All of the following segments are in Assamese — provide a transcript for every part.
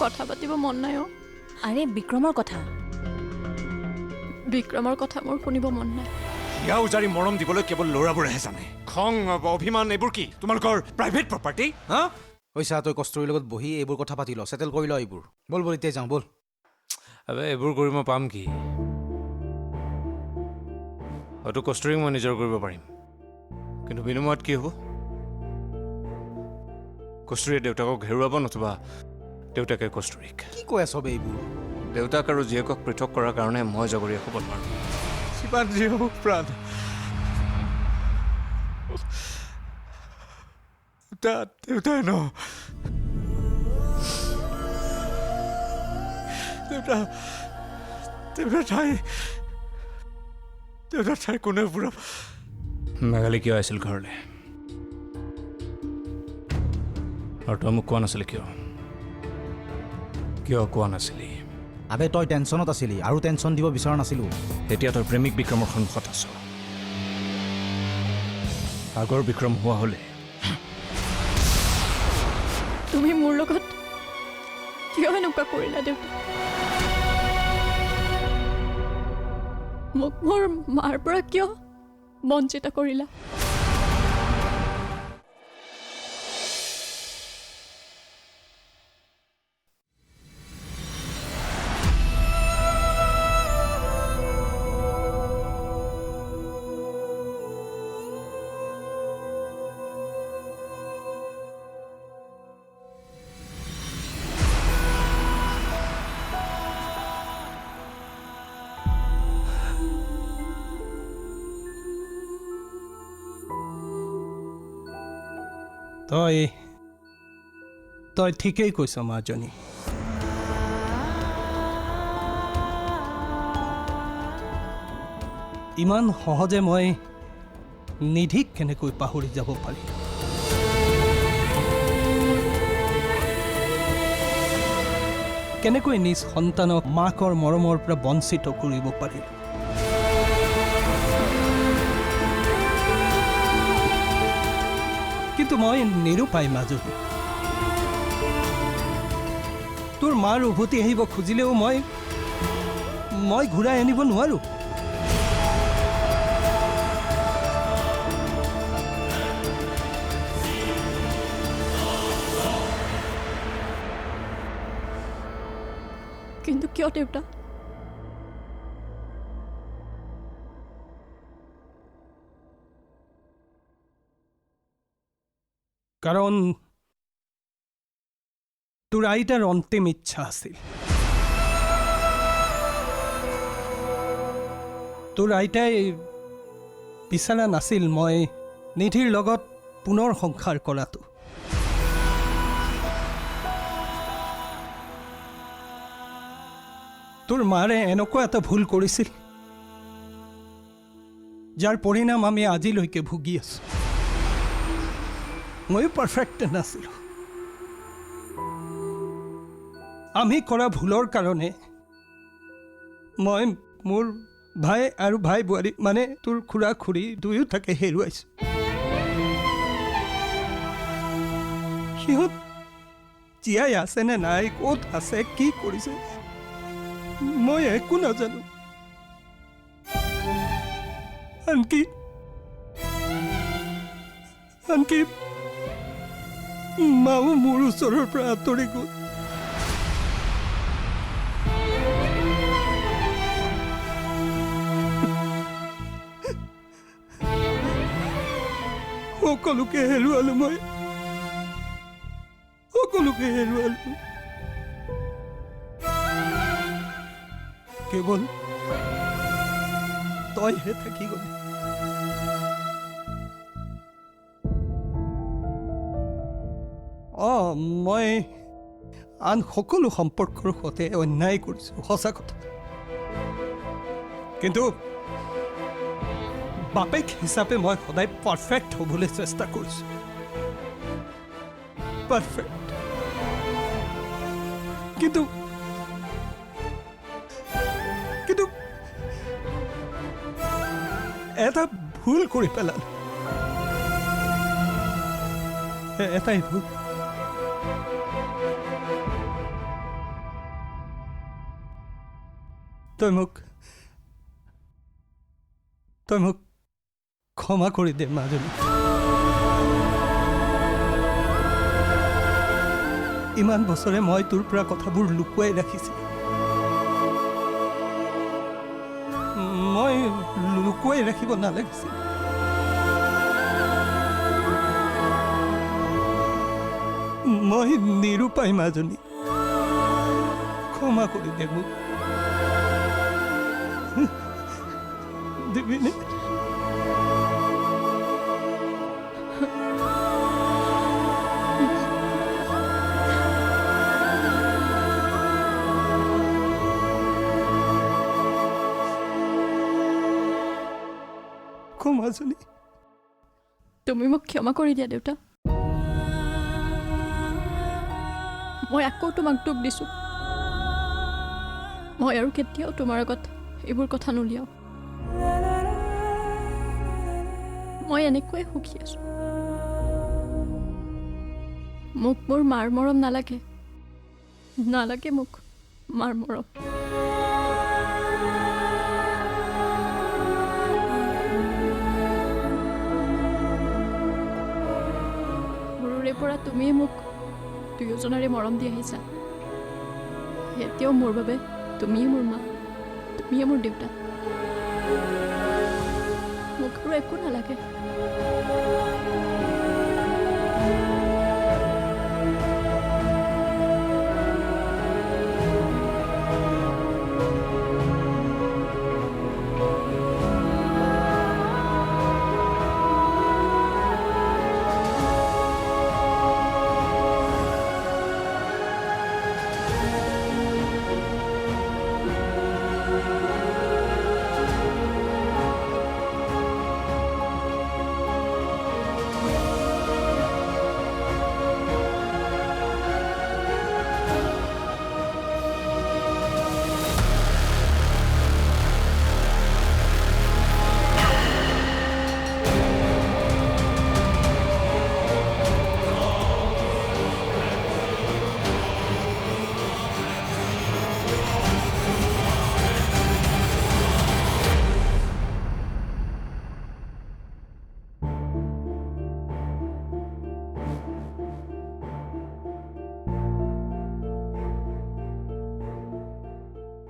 কথা পাতিব মন নাই অ'। আৰে বিক্ৰমৰ কথা মোৰ শুনিব মন নাই। ইয়াৰ উজাৰি মৰম দিবলৈ কেৱল ল'ৰাবোৰেহে জানে। খং অভিমান এইবোৰ কি তোমালোকৰ প্ৰাইভেট প্ৰপাৰ্টি? হা পইচা তই কষ্টৰীৰ লগত বহি এইবোৰ কথা পাতি ল, চেটেল কৰি ল এইবোৰ। বল বল এতিয়া যাওঁ বল। এইবোৰ কৰি মই পাম কি? হয়তো কষ্টৰীক মই নিজৰ কৰিব পাৰিম, কিন্তু বিনিময়ত কি হ'ব? কষ্টৰীয়ে দেউতাকক হেৰুৱাব, নতুবা দেউতাকে কষ্টৰীক। কি কৈ আছ বে এইবোৰ? দেউতাক আৰু জীয়েকক পৃথক কৰাৰ কাৰণে মই জগৰীয়া হ'ব নোৱাৰোঁ। যিমান যি হওক প্ৰাণ, দেউতাই ন দেউতাৰ ঠাই কোনে পুৰা। মেঘালী কিয় আহিছিল ঘৰলৈ? আৰু তই মোক কোৱা নাছিলি কিয় কোৱা নাছিলি? আবে তই টেনশ্যনত আছিলি আৰু টেনশ্যন দিব বিচৰা নাছিলোঁ। এতিয়া তই প্ৰেমিক বিক্ৰমৰ সন্মুখত আছ। আগৰ বিক্ৰম হোৱা হ'লে তুমি মোৰ লগত কিয় এনেকুৱা কৰিলা দেউতা? মোক মোৰ মাৰ পৰা কিয় বঞ্চিত কৰিলা? তই ঠিকেই কৈছ মাজনী। ইমান সহজে মই নিধিক কেনেকৈ পাহৰি যাব পাৰি? কেনেকৈ নিজ সন্তানক মাকৰ মৰমৰ পৰা বঞ্চিত কৰিব পাৰি? কিন্তু মই নিৰুপায় মাজনী। তোৰ মাৰ উভতি আহিব খুজিলেও মই ঘূৰাই আনিব নোৱাৰো। কিন্তু কিয় দেউতা? কাৰণ তোৰ আইতাৰ অন্তিম ইচ্ছা আছিল। তোৰ আইতাই বিচৰা নাছিল মই নিধিৰ লগত পুনৰ সংসাৰ কৰাটো। তোৰ মাৰে এনেকুৱা এটা ভুল কৰিছিল যাৰ পৰিণাম আমি আজিলৈকে ভুগি আছো। ময়ো পাৰফেক্ট নাছিলোঁ। আমি কৰা ভুলৰ কাৰণে মই মোৰ ভাই আৰু ভাই বোৱাৰী মানে তোৰ খুৰা খুৰী দুয়োটাকে হেৰুৱাইছোঁ। সিহঁত জীয়াই আছে নে নাই, ক'ত আছে, কি কৰিছে মই একো নাজানো। আনকি মাও মোৰ ওচৰৰ পৰা আঁতৰি গ'ল। সকলোকে হেৰুৱালো মই, সকলোকে হেৰুৱালো। কেৱল তইহে থাকি গলি। মই আন সকলো সম্পৰ্কৰ সৈতে অন্যায় কৰিছোঁ, সঁচা কথা। কিন্তু বাপেক হিচাপে মই সদায় পাৰফেক্ট হ'বলৈ চেষ্টা কৰিছোঁ। পাৰফেক্ট। কিন্তু এটা ভুল কৰি পেলালোঁ। এটাই ভুল। তই মোক ক্ষমা কৰি দে মাজনী। ইমান বছৰে মই তোৰ পৰা কথাবোৰ লুকুৱাই ৰাখিছিলোঁ। মই লুকুৱাই ৰাখিব নালাগিছিল। মই নিৰূপায় মাজনী, ক্ষমা কৰি দে মোক। দিবিনে? মাজনী, তুমি মোক ক্ষমা কৰি দিয়া দেউতা। মই আকৌ তোমাক দুখ দিছোঁ। মই আৰু কেতিয়াও তোমাৰ আগত এইবোৰ কথা নুলিয়াওঁ। মই এনেকৈয়ে সুখী আছোঁ। মোক মোৰ মাৰ মৰম নালাগে, নালাগে মোক মাৰ মৰম। পৰা তুমিয়ে মোক দুয়োজনৰে মৰম দি আহিছা। এতিয়াও মোৰ বাবে তুমিয়ে মোৰ মা, তুমিয়ে মোৰ দেউতা। মোক আৰু একো নালাগে।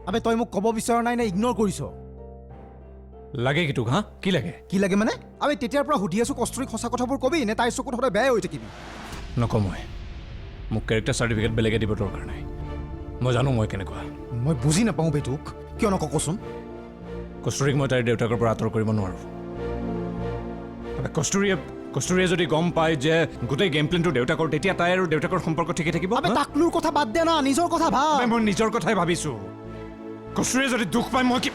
আবে তই মোক ক'ব বিচৰা নাই নে ইগনোৰ কৰিছ? লাগে কি তোক? হা, কি লাগে? কি লাগে মানে? আবে তেতিয়াৰ পৰা সুধি আছোঁ কষ্টুৰীক সঁচা কথাবোৰ কবি নে তাইৰ চকুত সদায় বেয়াই হৈ থাকিবি? নকওঁ মই। মোক কেৰেক্টাৰ চাৰ্টিফিকেট বেলেগে দিব দৰকাৰ নাই। মই জানো মই কেনেকুৱা। মই বুজি নাপাওঁ বে তোক। কিয় নকওঁ কচোন? কষ্টুৰীক মই তাইৰ দেউতাকৰ পৰা আঁতৰ কৰিব নোৱাৰোঁ। কষ্টুৰীয়ে যদি গম পায় যে গোটেই গেম প্লেনটো দেউতাকৰ, তেতিয়া তাই আৰু দেউতাকৰ সম্পৰ্ক ঠিকে থাকিব। আবে তাকলুৰ কথা বাদ দে না, নিজৰ কথা ভাব। মই নিজৰ কথাই ভাবিছোঁ। কষ্টুৰীয়ে যদি দুখ পায় মই কি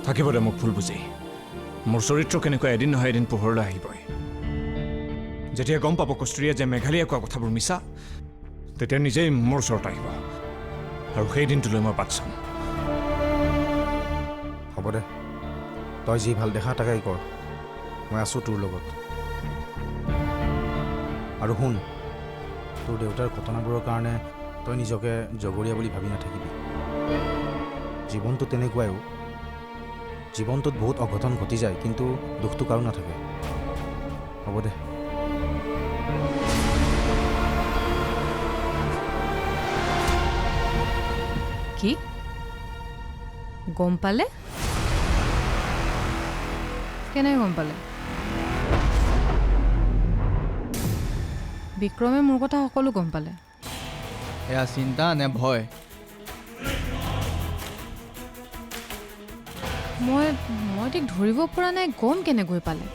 থাকিব দে মোক ভুল বুজি। মোৰ চৰিত্ৰ কেনেকুৱা এদিন নহয় এদিন পোহৰলৈ আহিবই। যেতিয়া গম পাব কষ্টুৰীয়ে যে মেঘালীয়ে কোৱা কথাবোৰ মিছা, তেতিয়া নিজেই মোৰ ওচৰত আহিব আৰু সেই দিনটোলৈ মই বাট চাম। হ'ব দে, তই যি ভাল দেখা তাকেই কৰ। মই আছোঁ তোৰ লগত। আৰু শুন, তোৰ দেউতাৰ ঘটনাবোৰৰ কাৰণে তই নিজকে জগৰীয়া বুলি ভাবি নাথাকিবি। জীৱনটো তেনেকুৱাইও। জীৱনটোত বহুত অঘটন ঘটি যায়, কিন্তু দুখটো কাৰো নাথাকে। হ'ব দে। কি গম পালে? কেনেকৈ গম পালে? বিক্ৰমে মোৰ কথা সকলো গম পালে। এয়া চিন্তা নে ভয়? মই ঠিক ধৰিব পৰা নাই গম কেনেকৈ পালে।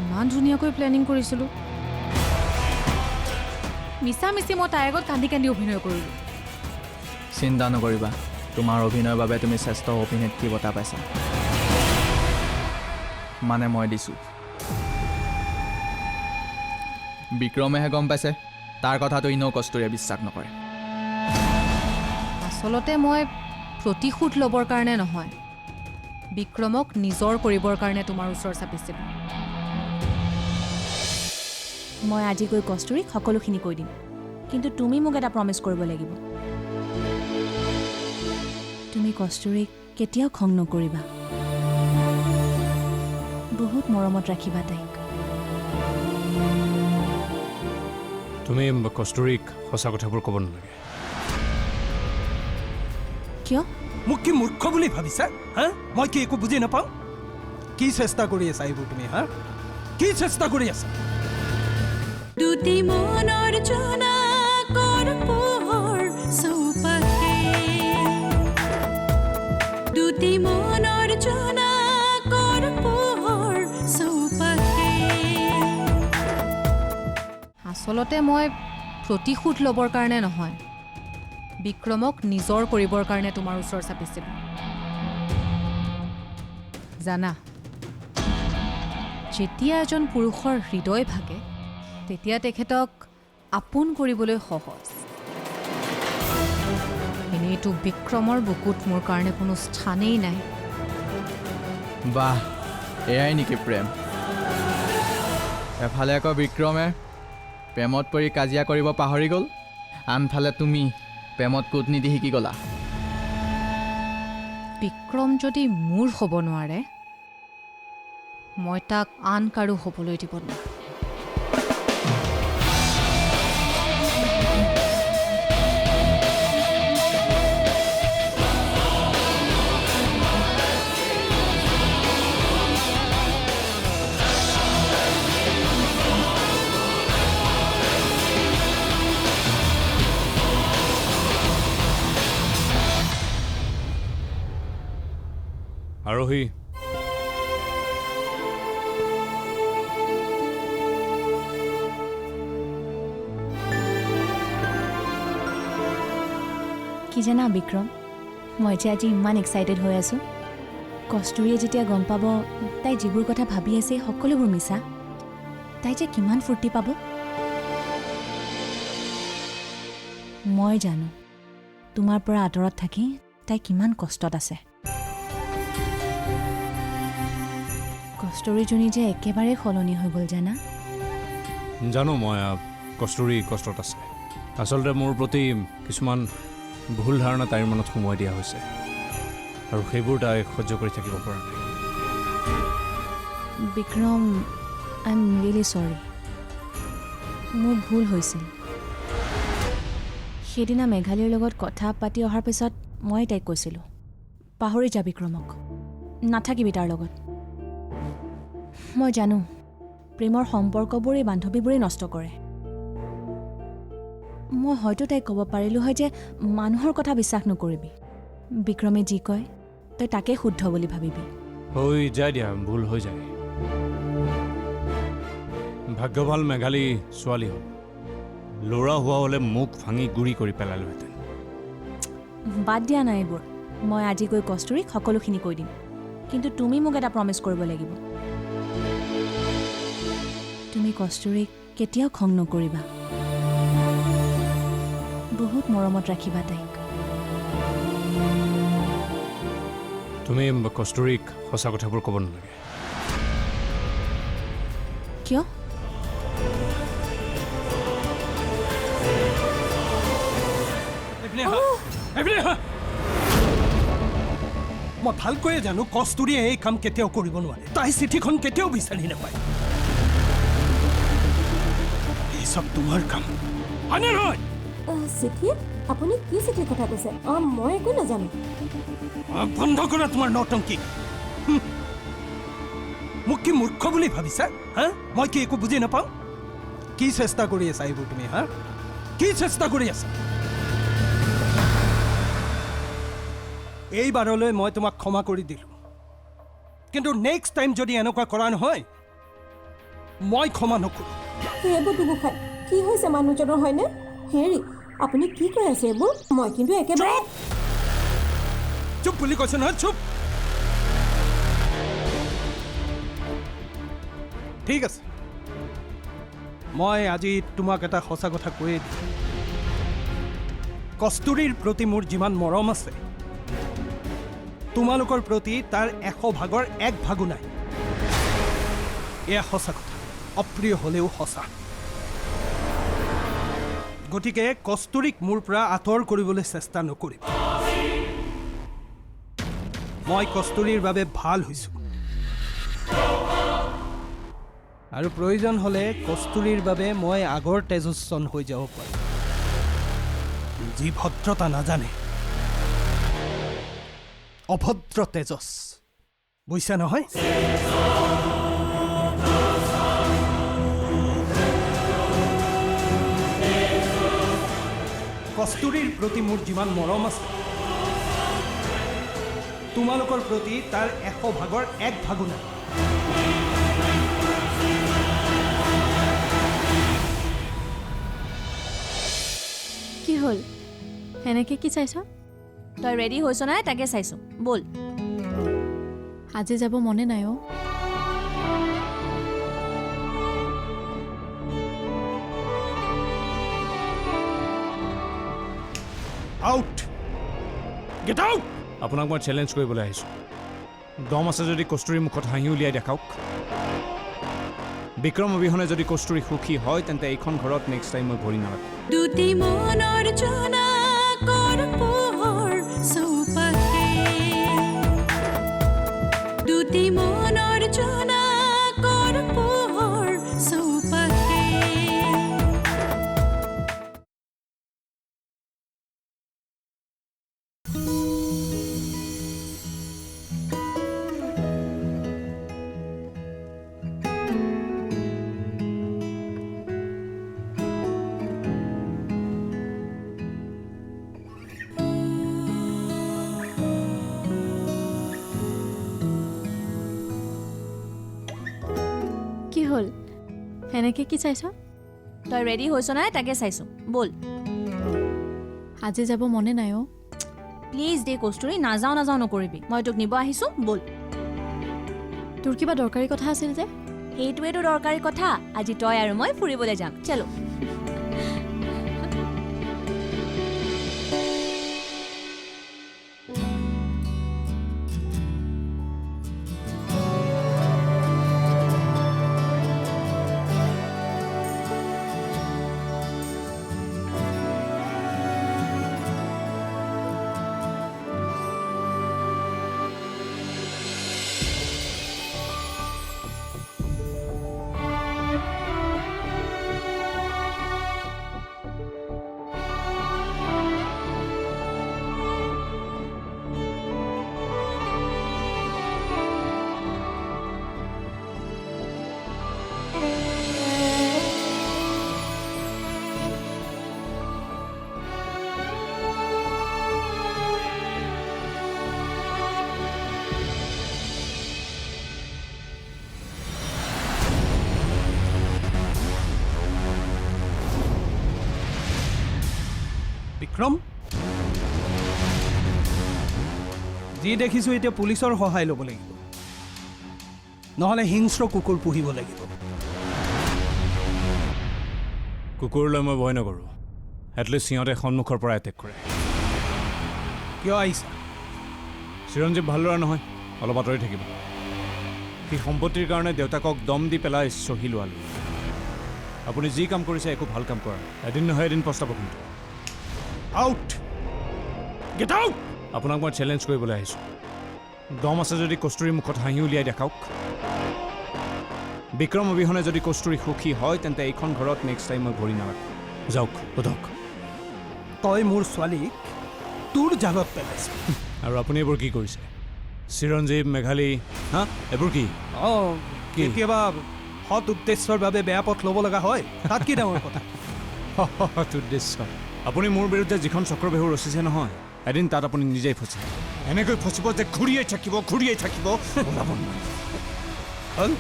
ইমান ধুনীয়াকৈ প্লেনিং কৰিছিলোঁ, মিছা মিছি মই তাইৰ আগত কান্দি কান্দি অভিনয় কৰিলোঁ। চিন্তা নকৰিবা, তোমাৰ অভিনয়ৰ বাবে তুমি শ্ৰেষ্ঠ অভিনেত্ৰী বঁটা পাইছা। মানে মই দিছোঁ। বিক্ৰমেহে গম পাইছে, তাৰ কথাটো ইনেও কষ্টুৰীয়ে বিশ্বাস নকৰে। আচলতে মই প্ৰতিশোধ ল'বৰ কাৰণে নহয়, বিক্ৰমক নিজৰ কৰিবৰ কাৰণে তোমাৰ ওচৰ চাপিছিলোঁ। মই আজি গৈ কস্তুৰীক সকলোখিনি কৈ দিম কিন্তু তুমি মোক এটা প্ৰমিছ কৰিব লাগিব তুমি কস্তুৰীক কেতিয়াও খং নকৰিবা বহুত মৰমত ৰাখিবা তাইক তুমি কস্তুৰীক সঁচা কথাবোৰ ক'ব নালাগে কিয় মোক কি মূৰ্খ বুলি ভাবিছা হা মই কি একো বুজি নাপাওঁ কি চেষ্টা কৰি আছা এইবোৰ তুমি হা কি চেষ্টা কৰি আছা দুটি মনৰ জোনাকৰ পোহৰ চৌপাশে দুটি মনৰ জোনাকৰ পোহৰ চৌপাশে আচলতে মই প্ৰতিশোধ ল'বৰ কাৰণে নহয় বিক্ৰমক নিজৰ কৰিবৰ কাৰণে তোমাৰ ওচৰ চাপিছিলোঁ জানা যেতিয়া এজন পুৰুষৰ হৃদয় ভাগে তেতিয়া তেখেতক আপোন কৰিবলৈ সহজ এনেইতো বিক্ৰমৰ বুকুত মোৰ কাৰণে কোনো স্থানেই নাই বাহ এয়াই নেকি প্ৰেম এফালে আকৌ বিক্ৰমে প্ৰেমত পৰি কাজিয়া কৰিব পাহৰি গ'ল আনফালে তুমি প্ৰেমত কূটনীতি শিকি গ'লা বিক্ৰম যদি মোৰ হ'ব নোৱাৰে মই তাক আন কাৰো হ'বলৈ দিব নোৱাৰোঁ আৰোহী কি জানা বিক্ৰম মই যে আজি ইমান এক্সাইটেড হৈ আছোঁ কস্তুৰীয়ে যেতিয়া গম পাব তাই যিবোৰ কথা ভাবি আছে সকলোবোৰ মিছা তাই যে কিমান ফূৰ্তি পাব মই জানো তোমাৰ পৰা আঁতৰত থাকি তাই কিমান কষ্টত আছে কস্তুৰীজনী যে একেবাৰে সলনি হৈ গ'ল জানা জানো মই কস্তুৰী কষ্টত আছে আচলতে মোৰ প্ৰতি কিছুমান ভুল ধাৰণা তাইৰ মনত সোমোৱাই দিয়া হৈছে আৰু সেইবোৰ তাই সহ্য কৰি থাকিব পৰা নাই বিক্ৰম আই এম ৰিয়েলি চৰি মোৰ ভুল হৈছিল সেইদিনা মেঘালীৰ লগত কথা পাতি অহাৰ পিছত মই তাইক কৈছিলোঁ পাহৰি যা বিক্ৰমক নাথাকিবি তাৰ লগত মই জানো প্ৰেমৰ সম্পৰ্কবোৰ এই বান্ধৱীবোৰেই নষ্ট কৰে মই হয়তো তাইক ক'ব পাৰিলোঁ হয় যে মানুহৰ কথা বিশ্বাস নকৰিবি বিক্ৰমে যি কয় তই তাকে শুদ্ধ বুলি ভাবিবি হৈ যায় দিয়া ভুল হৈ যায় ভাগ্য ভাল মেঘালী ছোৱালী হ'ল ল'ৰা হোৱা হ'লে মুখ ভাঙি গুৰি কৰি পেলালোহেঁতেন বাদ দিয়া নাই এইবোৰ মই আজি গৈ কস্তুৰীক সকলোখিনি কৈ দিম কিন্তু তুমি মোক এটা প্ৰমিছ কৰিব লাগিব তুমি কস্তুৰীক কেতিয়াও খং নকৰিবা বহুত মৰমত ৰাখিবা তাইক তুমি কস্তুৰীক সঁচা কথাবোৰ ক'ব নালাগে কিয় মই ভালকৈয়ে জানো কস্তুৰীয়ে এই কাম কেতিয়াও কৰিব নোৱাৰে তাই চিঠিখন কেতিয়াও বিচাৰি নাপায় এই চব তোমাৰ কাম হয়নে নহয় চিঠি আপুনি কি চিঠিৰ কথা কৈছে মই একো নাজানো বন্ধ কৰা তোমাৰ নটংকি মোক কি মূৰ্খ বুলি ভাবিছা হা মই কি একো বুজি নাপাওঁ কি চেষ্টা কৰি আছা এইবোৰ তুমি হা কি চেষ্টা কৰি আছা এইবাৰলৈ মই তোমাক ক্ষমা কৰি দিলোঁ কিন্তু নেক্সট টাইম যদি এনেকুৱা কৰা নহয় মই ক্ষমা নকৰোঁ এইবোৰ দুগোখাই কি হৈছে মানুহজনৰ হয়নে হেৰি আপুনি কি কৈ আছে এইবোৰ মই কিন্তু একেবাৰে চুপ বুলি কৈছে নহয় চুপ ঠিক আছে মই আজি তোমাক এটা সঁচা কথা কৈয়ে দিম কস্তুৰীৰ প্ৰতি মোৰ যিমান মৰম আছে তোমালোকৰ প্ৰতি তাৰ 100 ভাগৰ 1 ভাগো নাই এয়া সঁচা কথা অপ্ৰিয় হ'লেও সঁচা গতিকে কস্তুৰীক মোৰ পৰা আঁতৰ কৰিবলৈ চেষ্টা নকৰিব মই কস্তুৰীৰ বাবে ভাল হৈছোঁ আৰু প্ৰয়োজন হ'লে কস্তুৰীৰ বাবে মই আগৰ তেজস্বন হৈ যাব পাৰোঁ যি ভদ্ৰতা নাজানে অভদ্ৰ তেজস বুজিছা নহয় কস্তুৰীৰ প্ৰতি মোৰ যিমান মৰম আছে তোমালোকৰ প্ৰতি তাৰ 100 ভাগৰ 1 ভাগো নাই কি হ'ল সেনেকৈ কি চাইছ তই ৰেডি হৈছ নাই তাকে চাইছোঁ ব'ল আজি যাব মনে নাই অ' আউট গেট আউট আপোনাক মই চেলেঞ্জ কৰিবলৈ আহিছোঁ দম আছে যদি কস্তুৰীৰ মুখত হাঁহি উলিয়াই দেখাওক বিক্ৰম অবিহনে যদি কস্তুৰী সুখী হয় তেন্তে এইখন ঘৰত নেক্সট টাইম মই ভৰি নালাগো দুটি মনৰ জোনাকৰ পোহৰ চৌপাশে দুটি মনৰ জোনাকৰ পোহৰ চৌপাশে কি হ'ল সেনেকৈ কি চাইছ তই ৰেডি হৈছ নাই তাকে চাইছোঁ ব'ল আজি যাব মনে নাই অ' প্লিজ দে কস্তুৰী নাযাওঁ নকৰিবি মই তোক নিব আহিছোঁ ব'ল তোৰ কিবা দৰকাৰী কথা আছিল যে সেইটোৱেতো দৰকাৰী কথা আজি তই আৰু মই ফুৰিবলৈ যাম চলো বিক্ৰম যি দেখিছোঁ এতিয়া পুলিচৰ সহায় ল'ব লাগিব নহ'লে হিংস্ৰ কুকুৰ পুহিব লাগিব কুকুৰলৈ মই ভয় নকৰোঁ এটলিষ্ট সিহঁতে সন্মুখৰ পৰা এটেক কৰে কিয় আহিছা চিৰঞ্জীৱ ভাল ল'ৰা নহয় অলপ আঁতৰি থাকিব সি সম্পত্তিৰ কাৰণে দেউতাকক দম দি পেলাই চহী লোৱালো আপুনি যি কাম কৰিছে একো ভাল কাম কৰা এদিন নহয় এদিন পস্তাব কিন্তু আউট গেট আউট আপোনাক মই চেলেঞ্জ কৰিবলৈ আহিছোঁ দম আছে যদি কস্তুৰীৰ মুখত হাঁহি উলিয়াই দেখাওক বিক্ৰম অবিহনে যদি কস্তুৰী সুখী হয় তেন্তে এইখন ঘৰত নেক্সট টাইম মই ভৰি নালাগো যাওক সোধক তই মোৰ ছোৱালীক তোৰ জালত পেলাইছ আৰু আপুনি এইবোৰ কি কৰিছে চিৰঞ্জীৱ মেঘালী হা এইবোৰ কি অঁ কি? কেতিয়াবা সৎ উদ্দেশ্যৰ বাবে বেয়া পথ ল'ব লগা হয় তাত কি ডাঙৰ কথা উদ্দেশ্য আপুনি মোৰ বিৰুদ্ধে যিখন চক্ৰবেহু ৰচিছে নহয় এদিন তাত আপুনি নিজেই ফচিব এনেকৈ ফচিব যে ঘূৰিয়েই থাকিব ওলাব নোৱাৰিব। হ'ল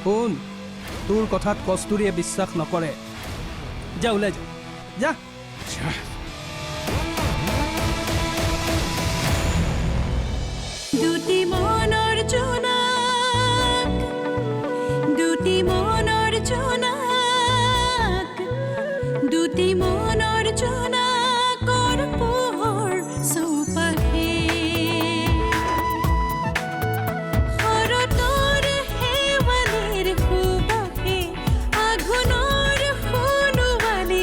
শুন তোৰ কথাত কস্তুৰীয়ে বিশ্বাস নকৰে যা ওলাই যা যা দুটি মনৰ জোনাক দুটি মনৰ জোনাক দুটি মনৰ জোনাকৰ পোহৰ চৌপাশে শৰতৰ শেৱালিৰ সুবাসে আঘোণৰ সোণোৱালী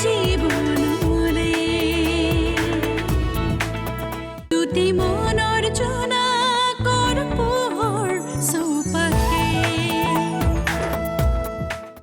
জীৱ